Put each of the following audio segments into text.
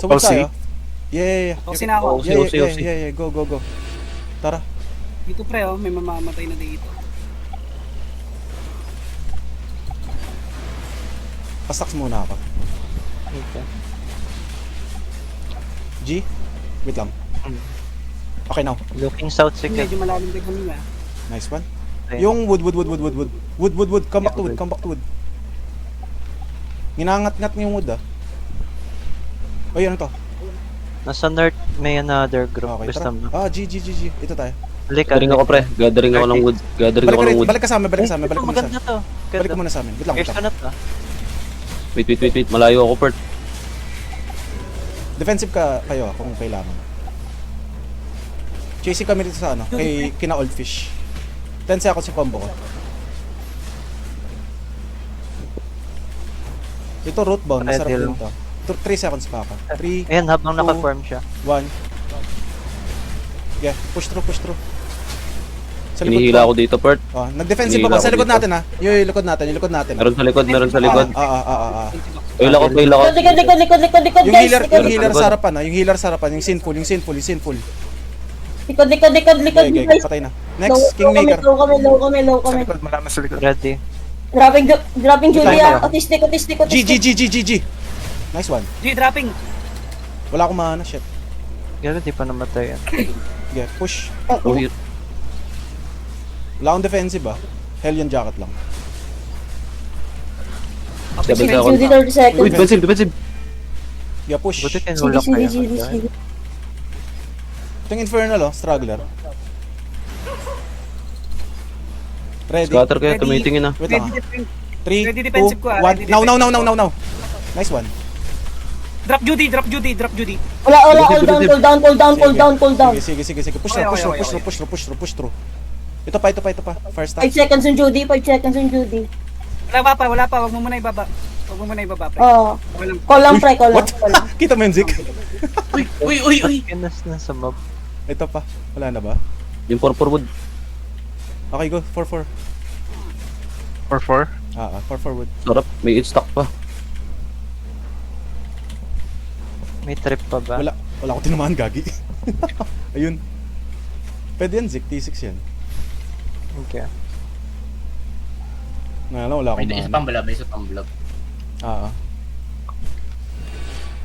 Sumod OC? tayo. Yeah. OC na ako. Yeah. Go. Tara. Dito pre, oh, may mamamatay na dito. Pastaks muna ako. Okay. G? Wait lang. Okay now. Looking south second. Medyo malalim din kami ah. Nice one. Okay. Yung wood. Come back to wood. Ginangat-ngat niyo yung wood ah. Oy, ano to? Nasa north may another group. Okay, Basta tara. mo. G. Ito tayo. Gathering Gathering ako pre. Gathering ako ng wood. Balik ka sa amin. Maganda to. Balik ka muna sa amin. Wait lang. Here's na to. Wait. Malayo ako, Pert. Defensive kayo kung kailangan. Chasing kami dito sa ano, kina old fish. 10 seconds yung combo ko. Ito root bound, masarap Ready din to. 3 seconds pa ako. 3, Ayan, habang 2, naka-form siya. 1. Yeah, push through. Sa Hinihila ako dito, Pert. Oh, nag-defensive Hinihila pa. Sa ako likod dito. natin ha. Yung likod natin. Meron sa likod. Oil ako. Likod, Yung guys. healer sa harapan ha. Yung healer sa harapan. Yung sinful. Likod, Okay, guys. patay na. Next, Kingmaker. Low kami. Sa likod, malaman sa likod. Ready. Dropping Judy Tayo. ah. Autistic. G. Nice one. G, dropping. Wala akong mana, shit. Gano'n, di pa namatay yan. Yeah, push. Oh, here. Wala akong defensive ah. Hellion jacket lang. 7 Judy seconds. 30 seconds. Uy, defensive. Yeah, push. Buti Ito kinulak pa yan. CD. yung Infernal oh, Struggler. Ready? Scatter kaya, Ready. tumitingin na. Wait lang Ready ah. defense. 3, Ready 2, defensive ko, 1. ready Now. Nice one. Drop Judy. Wala, cool down. Sige. Push through. Ito pa. First 5 time. seconds on Judy. Wala pa. Wag mo muna ibaba. Pre. Oh. Walang. Call lang, pre. What? Kita mo yung Zik? Uy! Kinas na sa mob. Ito pa. Wala na ba? Yung 4 wood. Okay, go. 4-4. 4-4. 4-4 wood. Sarap, may it stock pa. May trip pa ba? Wala ko tinamaan, gagi. Ayun. Pwede yan, Zik. T6 yan. Okay. Wala akong mana. May isa pang blob.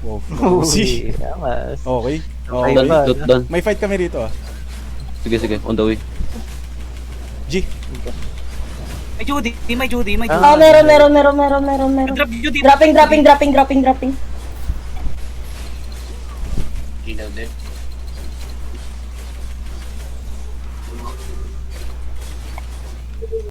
Wow. Uy, yamas. Okay. Done. May fight kami rito ah. Sige, on the way. G. May Judy. Ah, meron. Drop Judy. Dropping. Ginaw din.